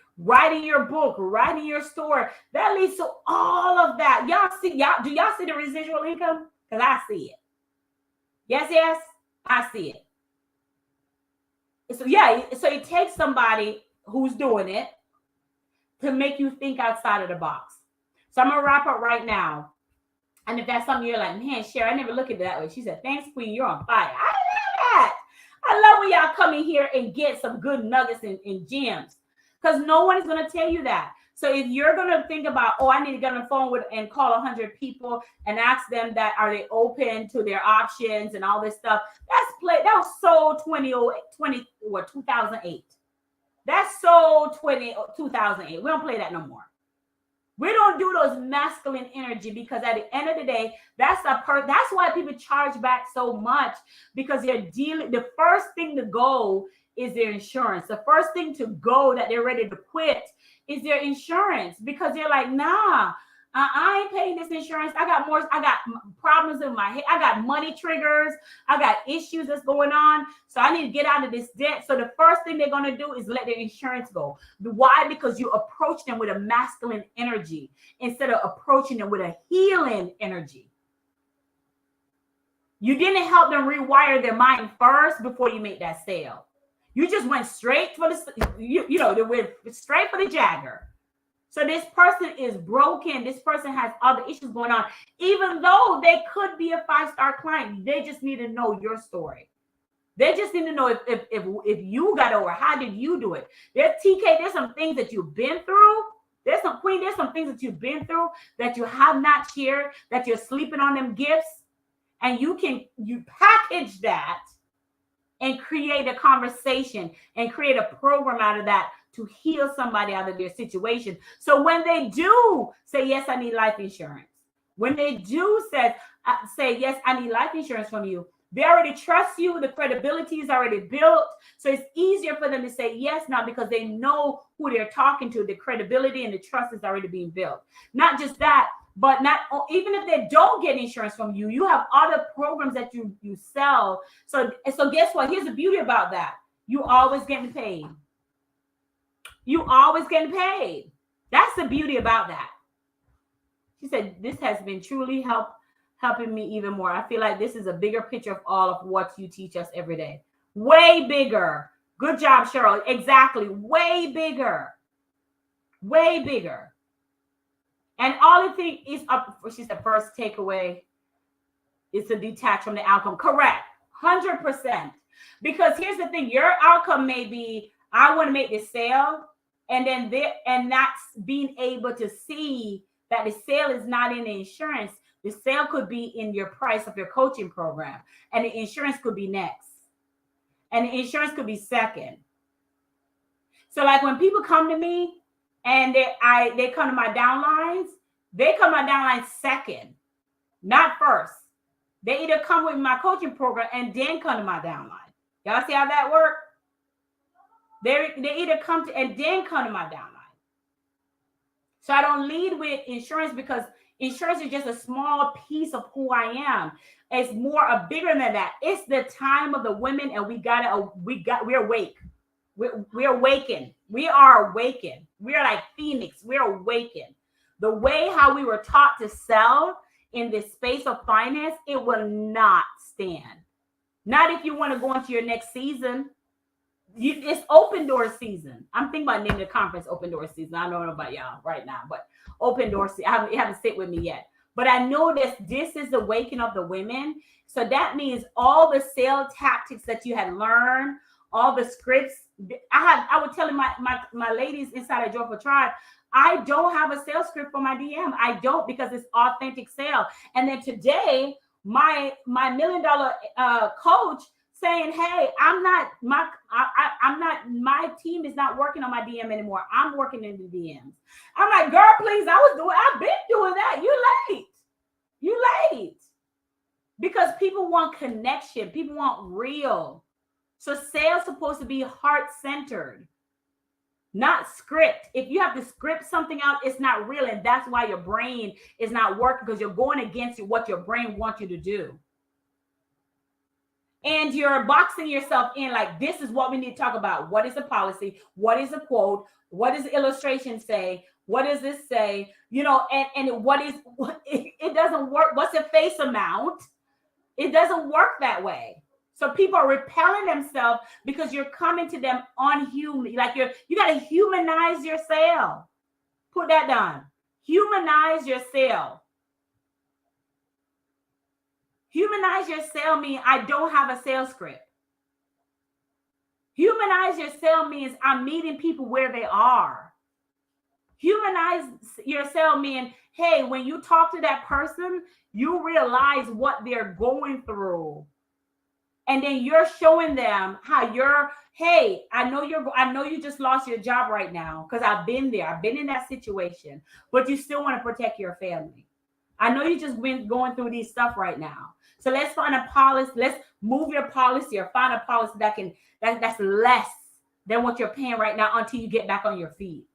your book, writing your story. That leads to all of that. Do y'all see the residual income? Because I see it. Yes, I see it. So yeah, so it takes somebody who's doing it to make you think outside of the box. So I'm gonna wrap up right now. And if that's something you're like, man, Sherry, I never look at it that way. She said, thanks, Queen, you're on fire. I love that. I love when y'all come in here and get some good nuggets and gems. Because no one is gonna tell you that. So if you're gonna think about, oh, I need to get on the phone with and call 100 people and ask them that are they open to their options and all this stuff, that was so 2008. That's so 2008. We don't play that no more. We don't do those masculine energy because at the end of the day, that's why people charge back so much, because they're dealing. The first thing to go is their insurance. The first thing to go that they're ready to quit is their insurance, because they're like, nah, I ain't paying this insurance. I got problems in my head. I got money triggers. I got issues that's going on. So I need to get out of this debt. So the first thing they're going to do is let their insurance go. Why? Because you approach them with a masculine energy instead of approaching them with a healing energy. You didn't help them rewire their mind first before you make that sale. You just went straight for they went straight for the Jagger. So this person is broken. This person has other issues going on, even though they could be a 5-star client. They just need to know your story. They just need to know if you got over, how did you do it? There's some things that you've been through. There's some things that you've been through that you have not shared, that you're sleeping on them gifts. And you package that and create a conversation and create a program out of that to heal somebody out of their situation. So when they do say, yes, I need life insurance, when they do say, yes, I need life insurance from you, they already trust you. The credibility is already built. So it's easier for them to say yes now because they know who they're talking to. The credibility and the trust is already being built. Not just that, but even if they don't get insurance from you, you have other programs that you sell. So guess what? Here's the beauty about that. You always getting paid. You always getting paid. That's the beauty about that. She said, this has been truly helping me even more. I feel like this is a bigger picture of all of what you teach us every day. Way bigger. Good job, Cheryl. Exactly. Way bigger. Way bigger. And all the thing is up. She's the first takeaway is to detach from the outcome. Correct. 100%. Because here's the thing. Your outcome may be, I want to make this sale. And not being able to see that the sale is not in the insurance. The sale could be in your price of your coaching program. And the insurance could be next. And the insurance could be second. So like when people come to me and they come to my downlines, they come to my downlines second, not first. They either come with my coaching program and then come to my downline. Y'all see how that works? They either come to and then come to my downline. So I don't lead with insurance because insurance is just a small piece of who I am. It's more bigger than that. It's the time of the women, and we're awake. We're awakened. We are awakened. We are like Phoenix. We're awakened. The way how we were taught to sell in this space of finance, it will not stand. Not if you want to go into your next season. It's open door season. I'm thinking about naming the conference open door season. I don't know about y'all right now, but open door season. You haven't sit with me yet. But I know that this is the waking of the women. So that means all the sales tactics that you had learned, all the scripts. I would tell my ladies inside of Joyful Tribe, I don't have a sales script for my DM. I don't, because it's authentic sale. And then today, my $1 million coach saying, hey, my team is not working on my DM anymore. I'm working in the DMs. I'm like, girl, please, I've been doing that. You late. Because people want connection. People want real. So sales is supposed to be heart-centered, not script. If you have to script something out, it's not real. And that's why your brain is not working, because you're going against what your brain wants you to do. And you're boxing yourself in like, this is what we need to talk about. What is the policy? What is the quote? What does the illustration say? What does this say? And it doesn't work. What's the face amount? It doesn't work that way. So people are repelling themselves because you're coming to them unhuman. Like you got to humanize your sale. Put that down. Humanize your sale. Humanize your sale means I don't have a sales script. Humanize your sale means I'm meeting people where they are. Humanize your sale means, hey, when you talk to that person, you realize what they're going through. And then you're showing them how hey, I know you just lost your job right now because I've been there. I've been in that situation, but you still want to protect your family. I know you just been going through these stuff right now. So let's find a policy. Let's move your policy or find a policy that's less than what you're paying right now until you get back on your feet.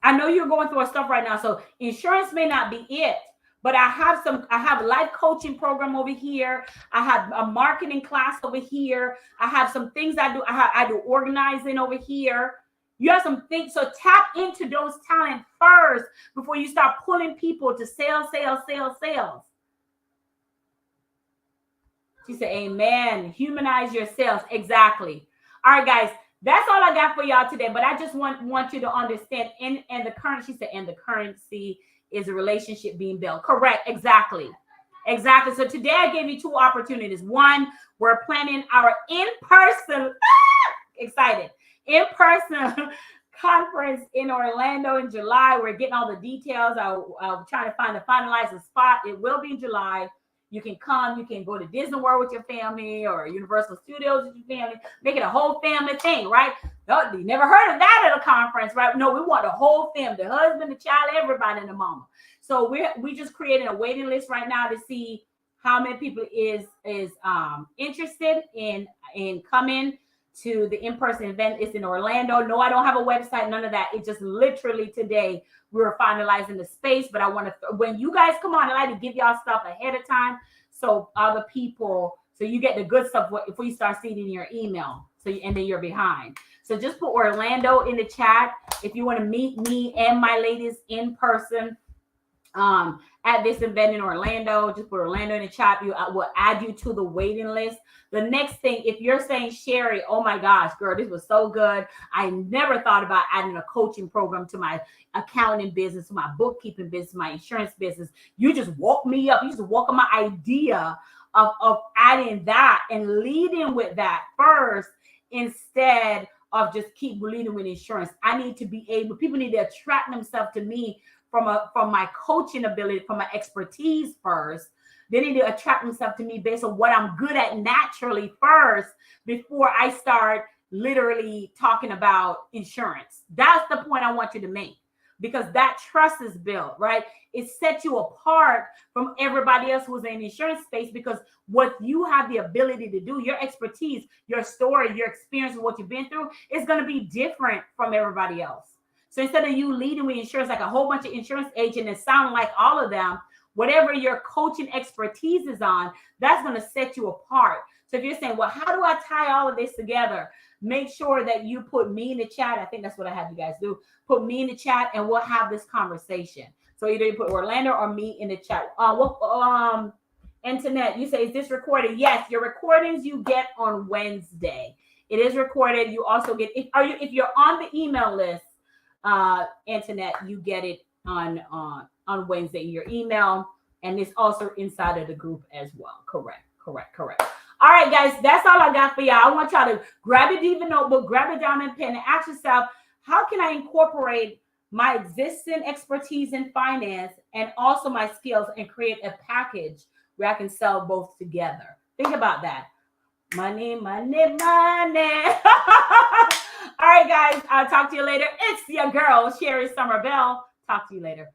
I know you're going through stuff right now. So insurance may not be it, but I have a life coaching program over here. I have a marketing class over here. I have some things I do. I do organizing over here. You have some things. So tap into those talents first before you start pulling people to sales. She said, amen. Humanize your sales. Exactly. All right, guys. That's all I got for y'all today. But I just want you to understand. And the currency, she said, and the currency is a relationship being built. Correct. Exactly. So today I gave you 2 opportunities. One, we're planning our in-person, excited, in-person conference in Orlando in July. We're getting all the details. I'll try to finalize a spot. It will be in July. You can come. You can go to Disney World with your family or Universal Studios with your family. Make it a whole family thing, right? No, you never heard of that at a conference, right? No, we want the whole family, the husband, the child, everybody, and the mama. So we just creating a waiting list right now to see how many people is interested in coming to the in-person event. It's in Orlando. No, I don't have a website, none of that. It's just literally today we're finalizing the space. But I want to, when you guys come on, I like to give y'all stuff ahead of time so other people, so you get the good stuff if we start seeing in your email. And then you're behind. So just put Orlando in the chat if you want to meet me and my ladies in person at this event in Orlando. Just put Orlando in the chat. I will add you to the waiting list. The next thing, if you're saying, Sherry, oh my gosh, girl, this was so good. I never thought about adding a coaching program to my accounting business, to my bookkeeping business, my insurance business. You just woke me up. You just woke up my idea of adding that and leading with that first instead of just keep leading with insurance. I need to be able, people need to attract themselves to me from my coaching ability, from my expertise first. They need to attract themselves to me based on what I'm good at naturally first before I start literally talking about insurance. That's the point I want you to make, because that trust is built, right? It sets you apart from everybody else who's in the insurance space, because what you have the ability to do, your expertise, your story, your experience, what you've been through is going to be different from everybody else. So instead of you leading with insurance like a whole bunch of insurance agents and sound like all of them, whatever your coaching expertise is on, that's going to set you apart. So if you're saying, well, how do I tie all of this together? Make sure that you put me in the chat. I think that's what I have you guys do. Put me in the chat and we'll have this conversation. So either you put Orlando or me in the chat. Internet, you say, is this recorded? Yes, your recordings you get on Wednesday. It is recorded. You also get, if you're on the email list, Internet, you get it on Wednesday in your email, and it's also inside of the group as well. Correct. All right, guys, that's all I got for y'all. I want y'all to grab a Diva notebook, grab a diamond pen, and ask yourself, how can I incorporate my existing expertise in finance and also my skills and create a package where I can sell both together? Think about that. Money. All right, guys, I'll talk to you later. It's your girl, Sherry Somerville. Talk to you later.